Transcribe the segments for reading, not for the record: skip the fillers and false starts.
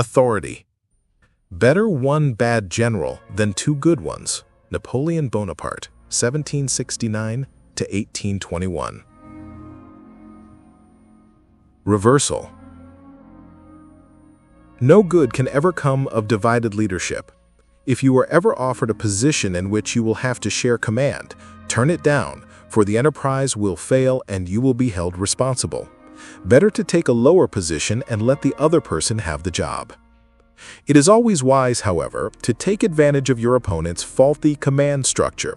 Authority. Better one bad general than two good ones. Napoleon Bonaparte, 1769 to 1821. Reversal. No good can ever come of divided leadership. If you are ever offered a position in which you will have to share command, turn it down, for the enterprise will fail and you will be held responsible. Better to take a lower position and let the other person have the job. It is always wise, however, to take advantage of your opponent's faulty command structure.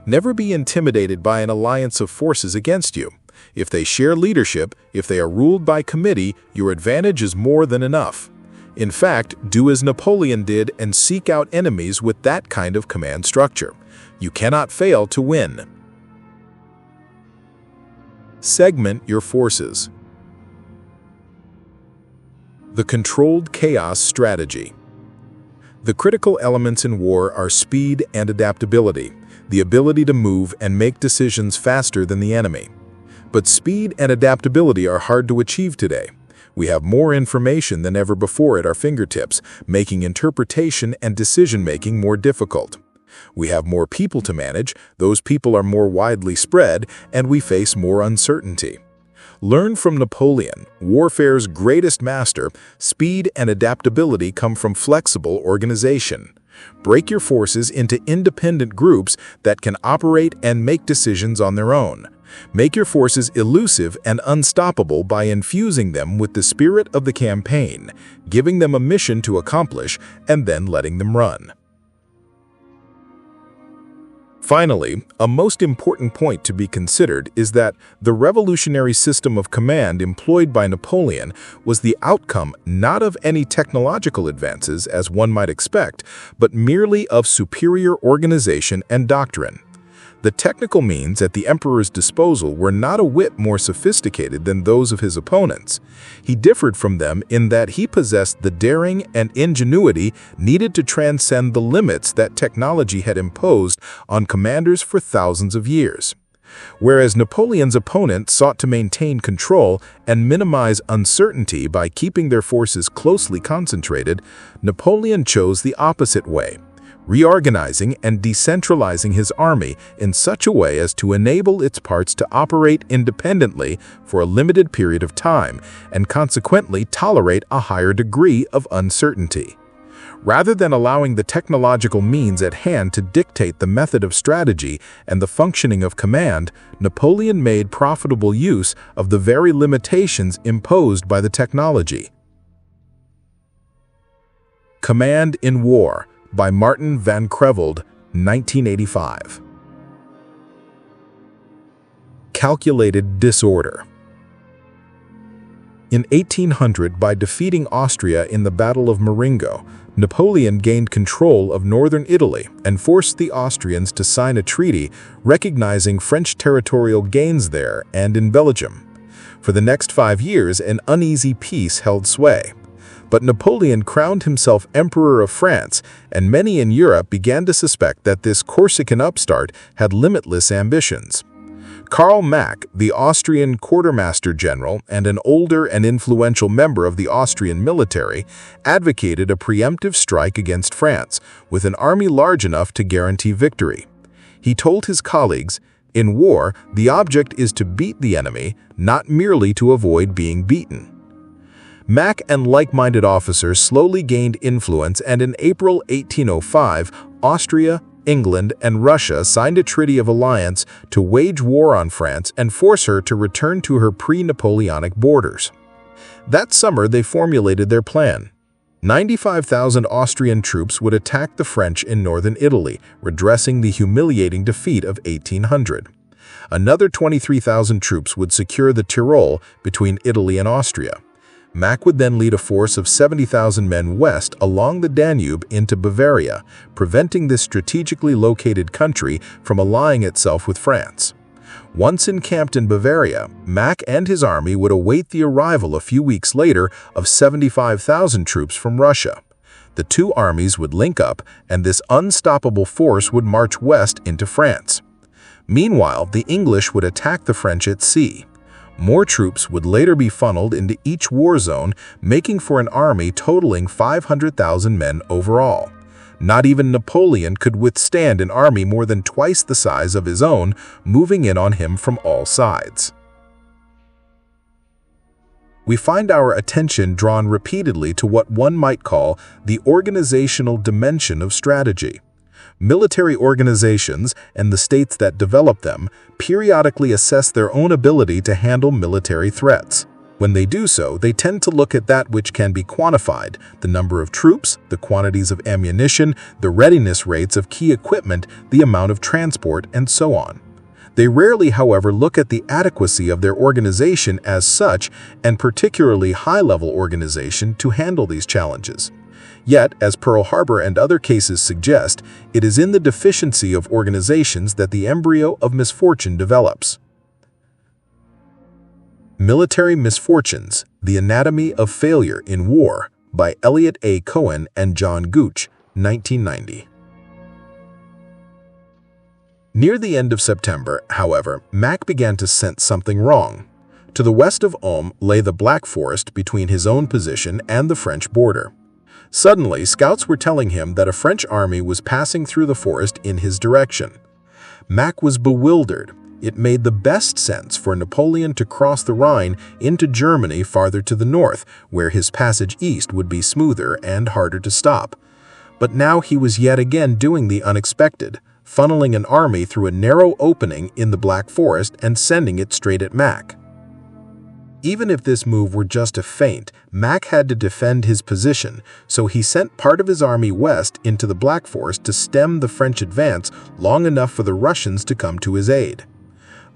Never be intimidated by an alliance of forces against you. If they share leadership, if they are ruled by committee, your advantage is more than enough. In fact, do as Napoleon did and seek out enemies with that kind of command structure. You cannot fail to win. Segment your forces. The controlled chaos strategy. The critical elements in war are speed and adaptability, the ability to move and make decisions faster than the enemy. But speed and adaptability are hard to achieve today. We have more information than ever before at our fingertips, making interpretation and decision-making more difficult. We have more people to manage, those people are more widely spread, and we face more uncertainty. Learn from Napoleon, warfare's greatest master. Speed and adaptability come from flexible organization. Break your forces into independent groups that can operate and make decisions on their own. Make your forces elusive and unstoppable by infusing them with the spirit of the campaign, giving them a mission to accomplish, and then letting them run. Finally, a most important point to be considered is that the revolutionary system of command employed by Napoleon was the outcome not of any technological advances, as one might expect, but merely of superior organization and doctrine. The technical means at the emperor's disposal were not a whit more sophisticated than those of his opponents. He differed from them in that he possessed the daring and ingenuity needed to transcend the limits that technology had imposed on commanders for thousands of years. Whereas Napoleon's opponent sought to maintain control and minimize uncertainty by keeping their forces closely concentrated, Napoleon chose the opposite way, reorganizing and decentralizing his army in such a way as to enable its parts to operate independently for a limited period of time and consequently tolerate a higher degree of uncertainty. Rather than allowing the technological means at hand to dictate the method of strategy and the functioning of command, Napoleon made profitable use of the very limitations imposed by the technology. Command in War by Martin van Creveld, 1985. Calculated disorder. In 1800, by defeating Austria in the Battle of Marengo, Napoleon gained control of northern Italy and forced the Austrians to sign a treaty recognizing French territorial gains there and in Belgium. For the next 5 years, an uneasy peace held sway. But Napoleon crowned himself Emperor of France, and many in Europe began to suspect that this Corsican upstart had limitless ambitions. Karl Mack, the Austrian quartermaster general and an older and influential member of the Austrian military, advocated a preemptive strike against France, with an army large enough to guarantee victory. He told his colleagues, "In war, the object is to beat the enemy, not merely to avoid being beaten." Mack and like-minded officers slowly gained influence, and in April 1805, Austria, England, and Russia signed a treaty of alliance to wage war on France and force her to return to her pre-Napoleonic borders. That summer, they formulated their plan. 95,000 Austrian troops would attack the French in northern Italy, redressing the humiliating defeat of 1800. Another 23,000 troops would secure the Tyrol between Italy and Austria. Mack would then lead a force of 70,000 men west along the Danube into Bavaria, preventing this strategically located country from allying itself with France. Once encamped in Bavaria, Mack and his army would await the arrival a few weeks later of 75,000 troops from Russia. The two armies would link up, and this unstoppable force would march west into France. Meanwhile, the English would attack the French at sea. More troops would later be funneled into each war zone, making for an army totaling 500,000 men overall. Not even Napoleon could withstand an army more than twice the size of his own, moving in on him from all sides. We find our attention drawn repeatedly to what one might call the organizational dimension of strategy. Military organizations, and the states that develop them, periodically assess their own ability to handle military threats. When they do so, they tend to look at that which can be quantified: the number of troops, the quantities of ammunition, the readiness rates of key equipment, the amount of transport, and so on. They rarely, however, look at the adequacy of their organization as such, and particularly high-level organization, to handle these challenges. Yet, as Pearl Harbor and other cases suggest, it is in the deficiency of organizations that the embryo of misfortune develops. Military Misfortunes: The Anatomy of Failure in War by Elliot A. Cohen and John Gooch, 1990. Near the end of September, however, Mack began to sense something wrong. To the west of Ulm lay the Black Forest between his own position and the French border. Suddenly, scouts were telling him that a French army was passing through the forest in his direction. Mack was bewildered. It made the best sense for Napoleon to cross the Rhine into Germany farther to the north, where his passage east would be smoother and harder to stop. But now he was yet again doing the unexpected, funneling an army through a narrow opening in the Black Forest and sending it straight at Mack. Even if this move were just a feint, Mack had to defend his position, so he sent part of his army west into the Black Forest to stem the French advance long enough for the Russians to come to his aid.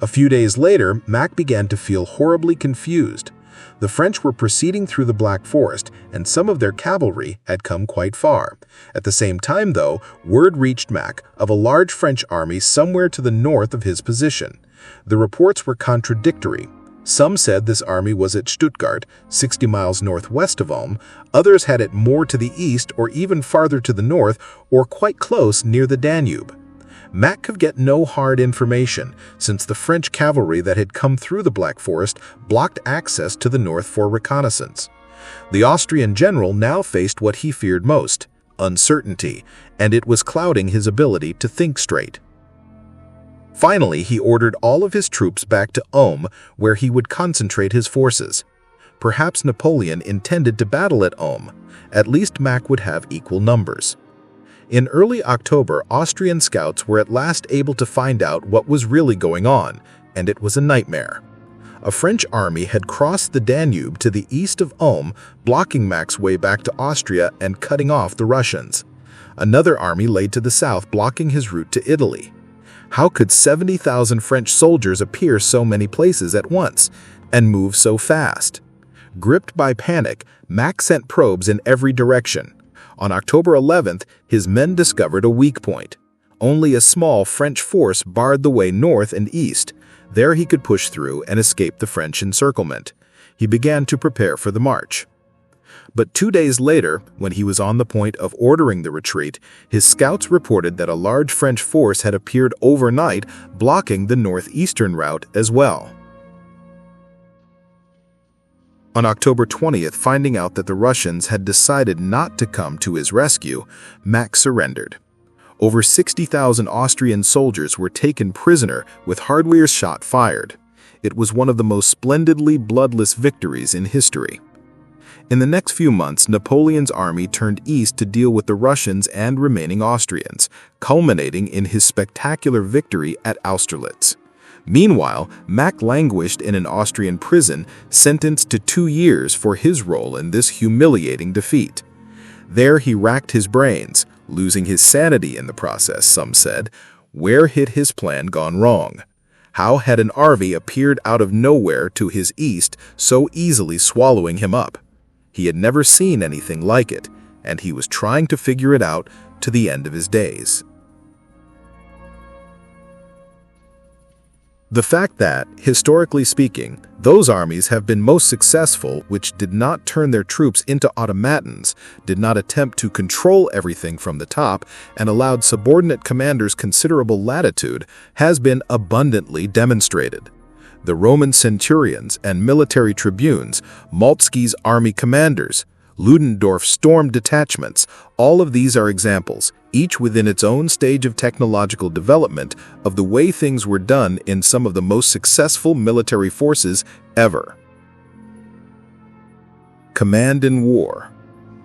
A few days later, Mack began to feel horribly confused. The French were proceeding through the Black Forest, and some of their cavalry had come quite far. At the same time, though, word reached Mack of a large French army somewhere to the north of his position. The reports were contradictory. Some said this army was at Stuttgart, 60 miles northwest of Ulm. Others had it more to the east or even farther to the north, or quite close near the Danube. Mack could get no hard information, since the French cavalry that had come through the Black Forest blocked access to the north for reconnaissance. The Austrian general now faced what he feared most: uncertainty, and it was clouding his ability to think straight. Finally, he ordered all of his troops back to Ulm, where he would concentrate his forces. Perhaps Napoleon intended to battle at Ulm. At least Mack would have equal numbers. In early October, Austrian scouts were at last able to find out what was really going on, and it was a nightmare. A French army had crossed the Danube to the east of Ulm, blocking Mack's way back to Austria and cutting off the Russians. Another army lay to the south, blocking his route to Italy. How could 70,000 French soldiers appear so many places at once and move so fast? Gripped by panic, Mack sent probes in every direction. On October 11th, his men discovered a weak point. Only a small French force barred the way north and east. There he could push through and escape the French encirclement. He began to prepare for the march. But 2 days later, when he was on the point of ordering the retreat, his scouts reported that a large French force had appeared overnight, blocking the northeastern route as well. On October 20th, finding out that the Russians had decided not to come to his rescue, Mack surrendered. Over 60,000 Austrian soldiers were taken prisoner with hardware shot fired. It was one of the most splendidly bloodless victories in history. In the next few months, Napoleon's army turned east to deal with the Russians and remaining Austrians, culminating in his spectacular victory at Austerlitz. Meanwhile, Mack languished in an Austrian prison, sentenced to 2 years for his role in this humiliating defeat. There he racked his brains, losing his sanity in the process, some said. Where had his plan gone wrong? How had an army appeared out of nowhere to his east, so easily swallowing him up? He had never seen anything like it, and he was trying to figure it out to the end of his days. The fact that, historically speaking, those armies have been most successful which did not turn their troops into automatons, did not attempt to control everything from the top, and allowed subordinate commanders considerable latitude, has been abundantly demonstrated. the Roman centurions and military tribunes, Moltke's army commanders, Ludendorff's storm detachments, all of these are examples, each within its own stage of technological development, of the way things were done in some of the most successful military forces ever. Command in War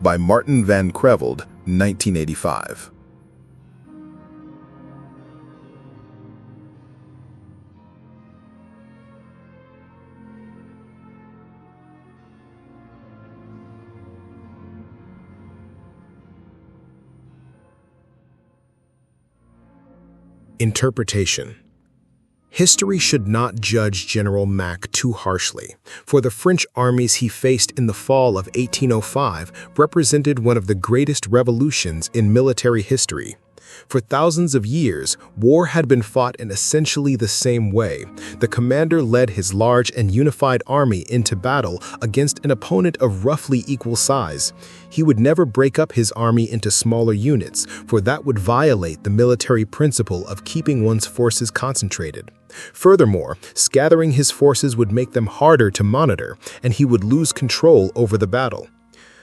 by Martin van Creveld, 1985. Interpretation. History should not judge General Mack too harshly, for the French armies he faced in the fall of 1805 represented one of the greatest revolutions in military history. For thousands of years, war had been fought in essentially the same way. The commander led his large and unified army into battle against an opponent of roughly equal size. He would never break up his army into smaller units, for that would violate the military principle of keeping one's forces concentrated. Furthermore, scattering his forces would make them harder to monitor, and he would lose control over the battle.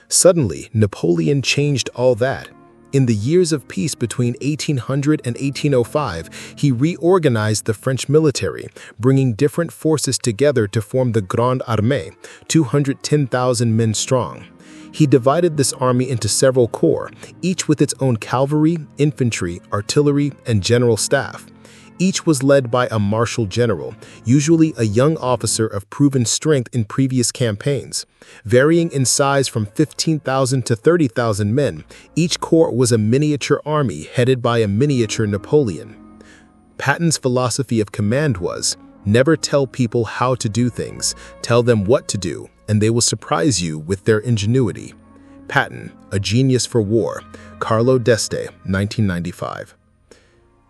Suddenly, Napoleon changed all that. In the years of peace between 1800 and 1805, he reorganized the French military, bringing different forces together to form the Grande Armée, 210,000 men strong. He divided this army into several corps, each with its own cavalry, infantry, artillery, and general staff. Each was led by a marshal general, usually a young officer of proven strength in previous campaigns. Varying in size from 15,000 to 30,000 men, each corps was a miniature army headed by a miniature Napoleon. Patton's philosophy of command was, never tell people how to do things, tell them what to do, and they will surprise you with their ingenuity. Patton, A Genius for War, Carlo d'Este, 1995.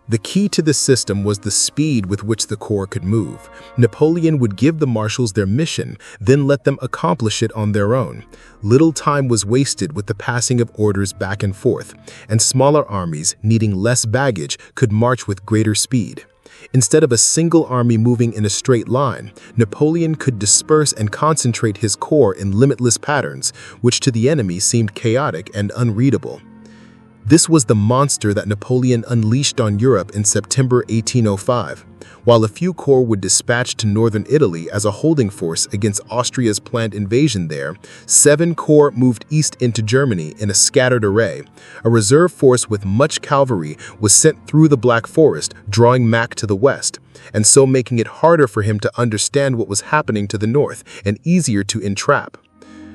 The key to this system was the speed with which the corps could move. Napoleon would give the marshals their mission, then let them accomplish it on their own. Little time was wasted with the passing of orders back and forth, and smaller armies, needing less baggage, could march with greater speed. Instead of a single army moving in a straight line, Napoleon could disperse and concentrate his corps in limitless patterns, which to the enemy seemed chaotic and unreadable. This was the monster that Napoleon unleashed on Europe in September 1805. While a few corps would dispatch to northern Italy as a holding force against Austria's planned invasion there, 7 corps moved east into Germany in a scattered array. A reserve force with much cavalry was sent through the Black Forest, drawing Mack to the west, and so making it harder for him to understand what was happening to the north and easier to entrap.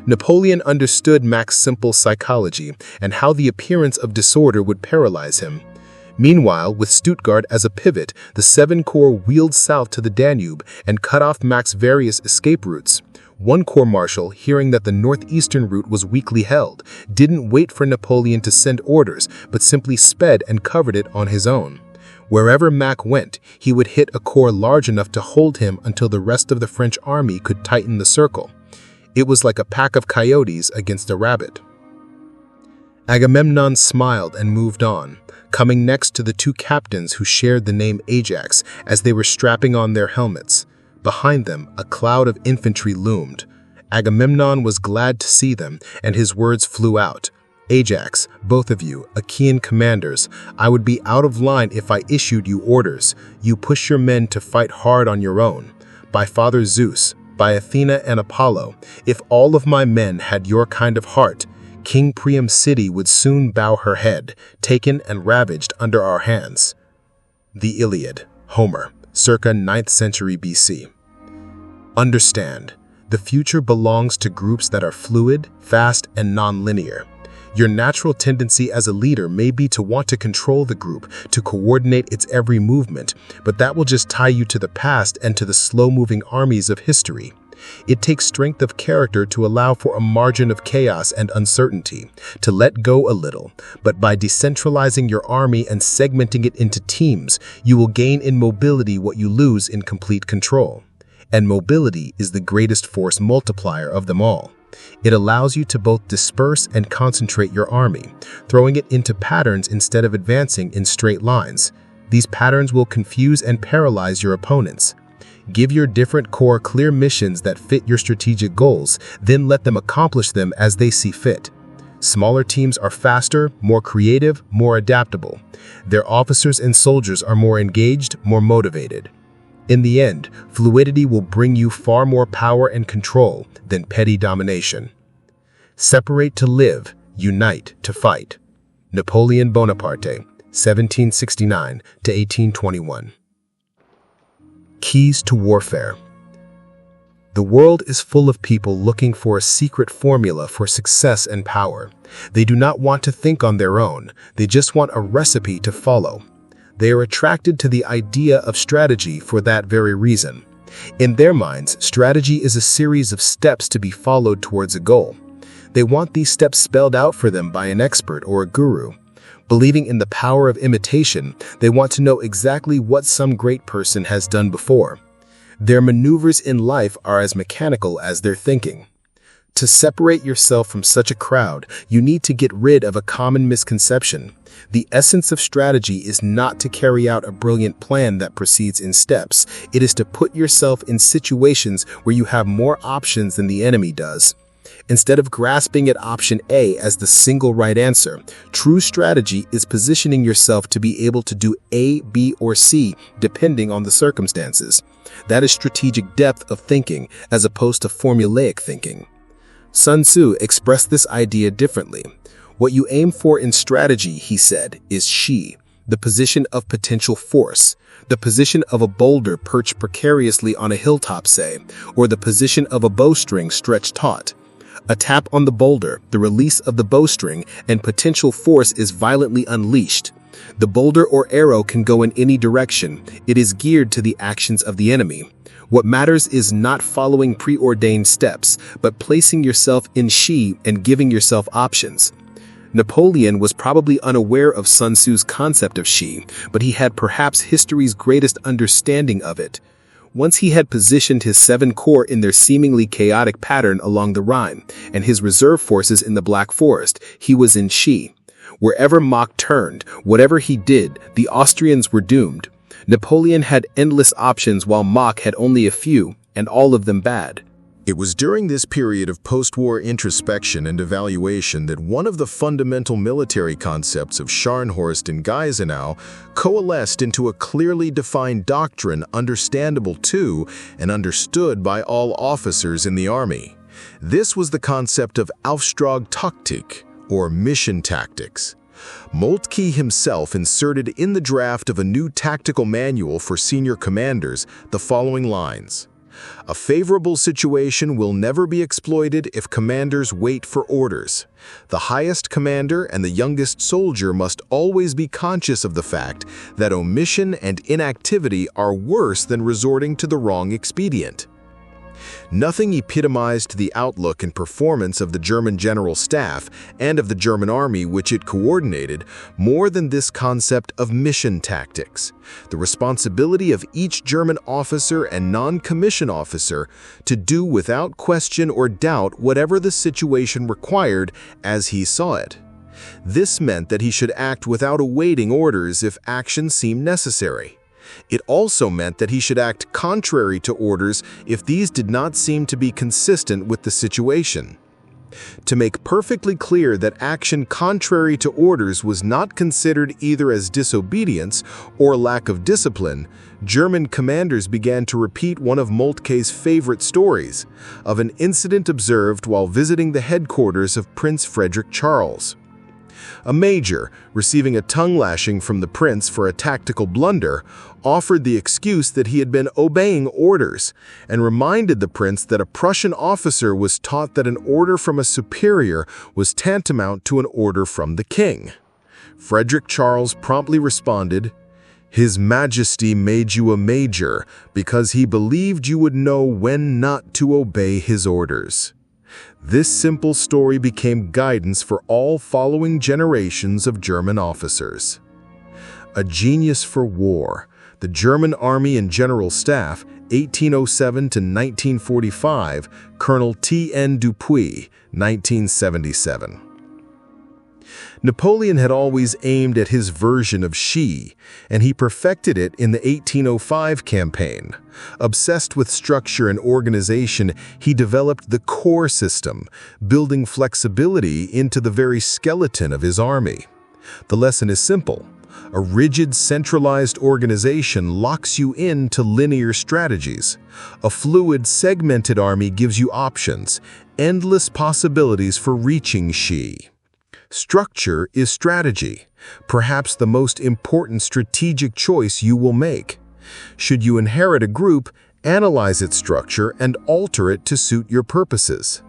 Napoleon understood Mack's simple psychology and how the appearance of disorder would paralyze him. Meanwhile, with Stuttgart as a pivot, the 7 corps wheeled south to the Danube and cut off Mack's various escape routes. One corps marshal, hearing that the northeastern route was weakly held, didn't wait for Napoleon to send orders, but simply sped and covered it on his own. Wherever Mack went, he would hit a corps large enough to hold him until the rest of the French army could tighten the circle. It was like a pack of coyotes against a rabbit. Agamemnon smiled and moved on, coming next to the 2 captains who shared the name Ajax as they were strapping on their helmets. Behind them, a cloud of infantry loomed. Agamemnon was glad to see them, and his words flew out. Ajax, both of you, Achaean commanders, I would be out of line if I issued you orders. You push your men to fight hard on your own. By Father Zeus, by Athena and Apollo, if all of my men had your kind of heart, King Priam's city would soon bow her head, taken and ravaged under our hands. The Iliad, Homer, circa 9th century BC. Understand, the future belongs to groups that are fluid, fast, and non-linear. Your natural tendency as a leader may be to want to control the group, to coordinate its every movement, but that will just tie you to the past and to the slow-moving armies of history. It takes strength of character to allow for a margin of chaos and uncertainty, to let go a little, but by decentralizing your army and segmenting it into teams, you will gain in mobility what you lose in complete control. And mobility is the greatest force multiplier of them all. It allows you to both disperse and concentrate your army, throwing it into patterns instead of advancing in straight lines. These patterns will confuse and paralyze your opponents. Give your different corps clear missions that fit your strategic goals, then let them accomplish them as they see fit. Smaller teams are faster, more creative, more adaptable. Their officers and soldiers are more engaged, more motivated. In the end, fluidity will bring you far more power and control than petty domination. Separate to live, unite to fight. Napoleon Bonaparte, 1769 to 1821. Keys to warfare. The world is full of people looking for a secret formula for success and power. They do not want to think on their own. They just want a recipe to follow. They are attracted to the idea of strategy for that very reason. In their minds, strategy is a series of steps to be followed towards a goal. They want these steps spelled out for them by an expert or a guru. Believing in the power of imitation, they want to know exactly what some great person has done before. Their maneuvers in life are as mechanical as their thinking. To separate yourself from such a crowd, you need to get rid of a common misconception. The essence of strategy is not to carry out a brilliant plan that proceeds in steps. It is to put yourself in situations where you have more options than the enemy does. Instead of grasping at option A as the single right answer, true strategy is positioning yourself to be able to do A, B, or C depending on the circumstances. That is strategic depth of thinking as opposed to formulaic thinking. Sun Tzu expressed this idea differently. What you aim for in strategy, he said, is Shi, the position of potential force, the position of a boulder perched precariously on a hilltop, say, or the position of a bowstring stretched taut. A tap on the boulder, the release of the bowstring, and potential force is violently unleashed. The boulder or arrow can go in any direction. It is geared to the actions of the enemy. What matters is not following preordained steps, but placing yourself in Shi and giving yourself options. Napoleon was probably unaware of Sun Tzu's concept of Shi, but he had perhaps history's greatest understanding of it. Once he had positioned his 7 corps in their seemingly chaotic pattern along the Rhine, and his reserve forces in the Black Forest, he was in Shi. Wherever Mack turned, whatever he did, the Austrians were doomed. Napoleon had endless options while Mack had only a few, and all of them bad. It was during this period of post-war introspection and evaluation that one of the fundamental military concepts of Scharnhorst and Gneisenau coalesced into a clearly defined doctrine understandable to and understood by all officers in the army. This was the concept of Auftragtaktik, or mission tactics. Moltke himself inserted in the draft of a new tactical manual for senior commanders the following lines: "A favorable situation will never be exploited if commanders wait for orders. The highest commander and the youngest soldier must always be conscious of the fact that omission and inactivity are worse than resorting to the wrong expedient." Nothing epitomized the outlook and performance of the German General Staff and of the German Army which it coordinated more than this concept of mission tactics, the responsibility of each German officer and non-commissioned officer to do without question or doubt whatever the situation required as he saw it. This meant that he should act without awaiting orders if action seemed necessary. It also meant that he should act contrary to orders if these did not seem to be consistent with the situation. To make perfectly clear that action contrary to orders was not considered either as disobedience or lack of discipline, German commanders began to repeat one of Moltke's favorite stories of an incident observed while visiting the headquarters of Prince Frederick Charles. A major, receiving a tongue-lashing from the prince for a tactical blunder, offered the excuse that he had been obeying orders and reminded the prince that a Prussian officer was taught that an order from a superior was tantamount to an order from the king. Frederick Charles promptly responded, "His Majesty made you a major because he believed you would know when not to obey his orders." This simple story became guidance for all following generations of German officers. A genius for war, the German Army and General Staff, 1807 to 1945, Colonel T.N. Dupuy, 1977. Napoleon had always aimed at his version of Xi, and he perfected it in the 1805 campaign. Obsessed with structure and organization, he developed the core system, building flexibility into the very skeleton of his army. The lesson is simple. A rigid, centralized organization locks you into linear strategies. A fluid, segmented army gives you options, endless possibilities for reaching Xi. Structure is strategy, perhaps the most important strategic choice you will make. Should you inherit a group, analyze its structure and alter it to suit your purposes.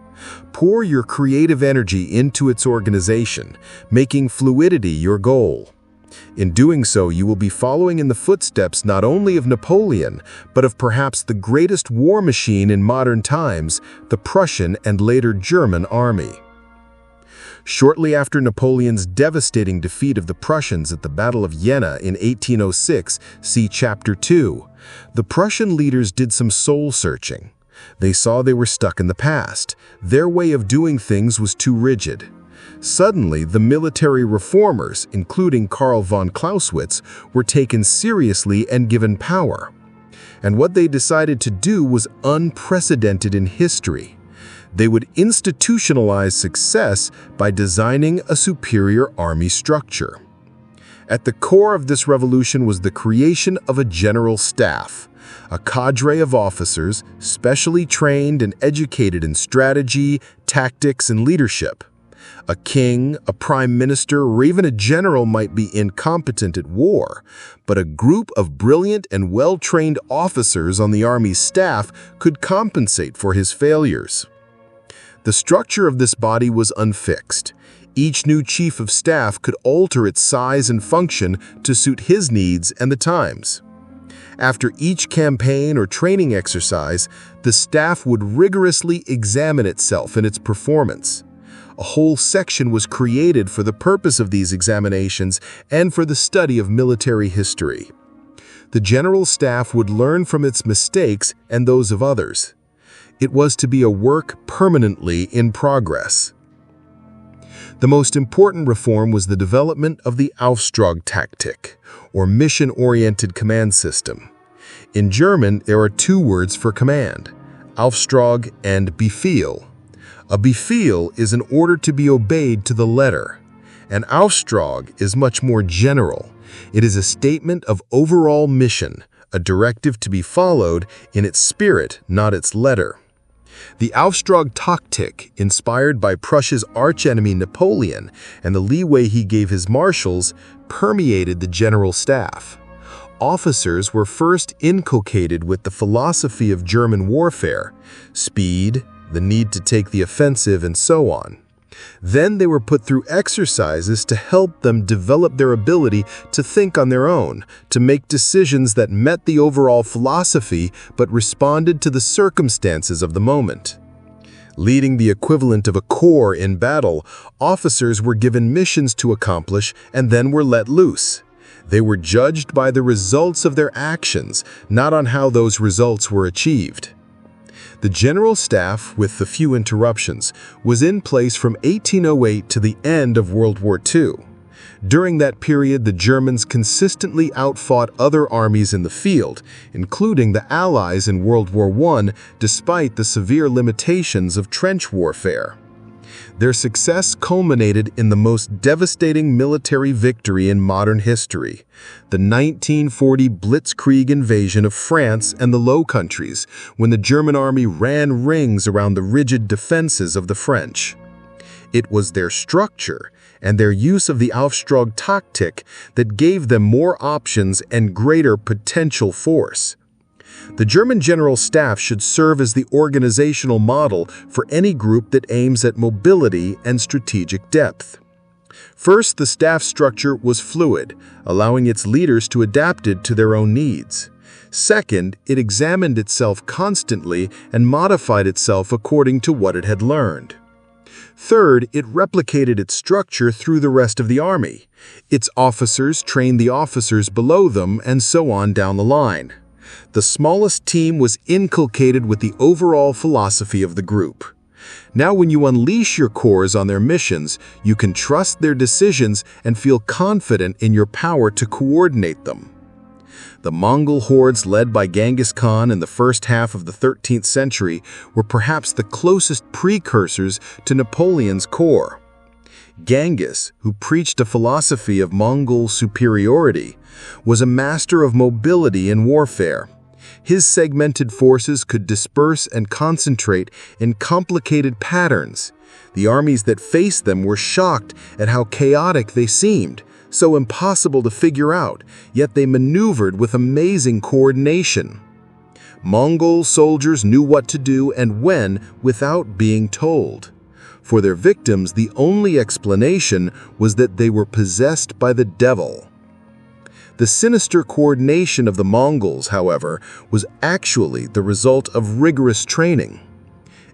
Pour your creative energy into its organization, making fluidity your goal. In doing so, you will be following in the footsteps not only of Napoleon, but of perhaps the greatest war machine in modern times, the Prussian and later German army. Shortly after Napoleon's devastating defeat of the Prussians at the Battle of Jena in 1806, see Chapter 2, the Prussian leaders did some soul-searching. They saw they were stuck in the past. Their way of doing things was too rigid. Suddenly, the military reformers, including Karl von Clausewitz, were taken seriously and given power. And what they decided to do was unprecedented in history. They would institutionalize success by designing a superior army structure. At the core of this revolution was the creation of a general staff, a cadre of officers specially trained and educated in strategy, tactics, and leadership. A king, a prime minister, or even a general might be incompetent at war, but a group of brilliant and well-trained officers on the army's staff could compensate for his failures. The structure of this body was unfixed. Each new chief of staff could alter its size and function to suit his needs and the times. After each campaign or training exercise, the staff would rigorously examine itself and its performance. A whole section was created for the purpose of these examinations and for the study of military history. The general staff would learn from its mistakes and those of others. It was to be a work permanently in progress. The most important reform was the development of the Auftragtaktik, or mission-oriented command system. In German, there are two words for command, Auftrag and Befehl. A Befehl is an order to be obeyed to the letter. An Auftrag is much more general. It is a statement of overall mission, a directive to be followed in its spirit, not its letter. The Auftragtaktik, inspired by Prussia's archenemy Napoleon and the leeway he gave his marshals, permeated the general staff. Officers were first inculcated with the philosophy of German warfare, speed, the need to take the offensive, and so on. Then they were put through exercises to help them develop their ability to think on their own, to make decisions that met the overall philosophy but responded to the circumstances of the moment. Leading the equivalent of a corps in battle, officers were given missions to accomplish and then were let loose. They were judged by the results of their actions, not on how those results were achieved. The general staff, with the few interruptions, was in place from 1808 to the end of World War II. During that period, the Germans consistently outfought other armies in the field, including the Allies in World War I, despite the severe limitations of trench warfare. Their success culminated in the most devastating military victory in modern history, the 1940 Blitzkrieg invasion of France and the Low Countries, when the German army ran rings around the rigid defenses of the French. It was their structure and their use of the Auftragtaktik that gave them more options and greater potential force. The German General Staff should serve as the organizational model for any group that aims at mobility and strategic depth. First, the staff structure was fluid, allowing its leaders to adapt it to their own needs. Second, it examined itself constantly and modified itself according to what it had learned. Third, it replicated its structure through the rest of the army. Its officers trained the officers below them, and so on down the line. The smallest team was inculcated with the overall philosophy of the group. Now when you unleash your cores on their missions, you can trust their decisions and feel confident in your power to coordinate them. The Mongol hordes led by Genghis Khan in the first half of the 13th century were perhaps the closest precursors to Napoleon's corps. Genghis, who preached a philosophy of Mongol superiority, was a master of mobility in warfare. His segmented forces could disperse and concentrate in complicated patterns. The armies that faced them were shocked at how chaotic they seemed, so impossible to figure out, yet they maneuvered with amazing coordination. Mongol soldiers knew what to do and when without being told. For their victims, the only explanation was that they were possessed by the devil. The sinister coordination of the Mongols, however, was actually the result of rigorous training.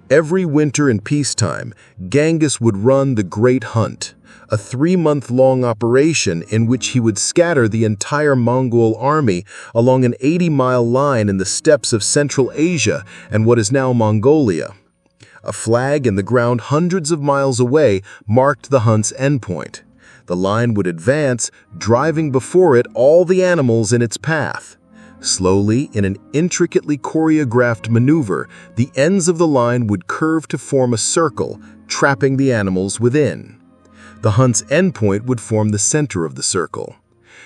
Every winter in peacetime, Genghis would run the Great Hunt, a 3-month-long operation in which he would scatter the entire Mongol army along an 80-mile line in the steppes of Central Asia and what is now Mongolia. A flag in the ground hundreds of miles away marked the hunt's endpoint. The line would advance, driving before it all the animals in its path. Slowly, in an intricately choreographed maneuver, the ends of the line would curve to form a circle, trapping the animals within. The hunt's endpoint would form the center of the circle.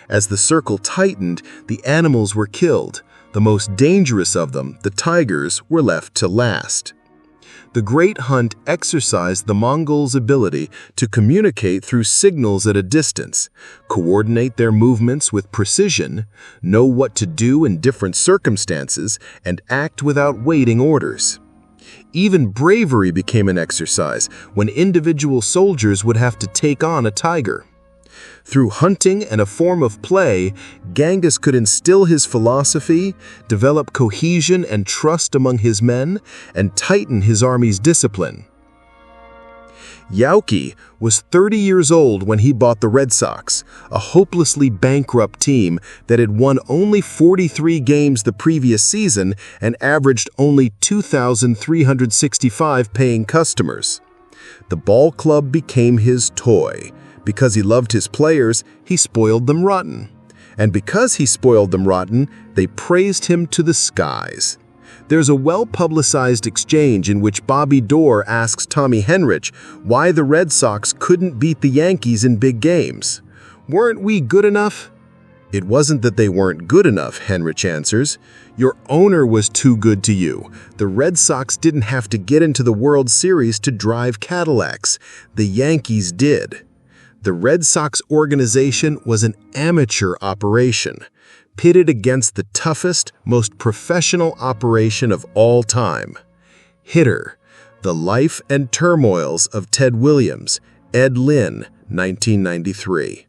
As the circle tightened, the animals were killed. The most dangerous of them, the tigers, were left to last. The Great Hunt exercised the Mongols' ability to communicate through signals at a distance, coordinate their movements with precision, know what to do in different circumstances, and act without waiting orders. Even bravery became an exercise when individual soldiers would have to take on a tiger. Through hunting and a form of play, Genghis could instill his philosophy, develop cohesion and trust among his men, and tighten his army's discipline. Yauki was 30 years old when he bought the Red Sox, a hopelessly bankrupt team that had won only 43 games the previous season and averaged only 2,365 paying customers. The ball club became his toy. Because he loved his players, he spoiled them rotten. And because he spoiled them rotten, they praised him to the skies. There's a well-publicized exchange in which Bobby Doerr asks Tommy Henrich why the Red Sox couldn't beat the Yankees in big games. "Weren't we good enough?" "It wasn't that they weren't good enough," Henrich answers. "Your owner was too good to you. The Red Sox didn't have to get into the World Series to drive Cadillacs. The Yankees did." The Red Sox organization was an amateur operation, pitted against the toughest, most professional operation of all time. Hitter: The Life and Turmoils of Ted Williams, Ed Lynn, 1993.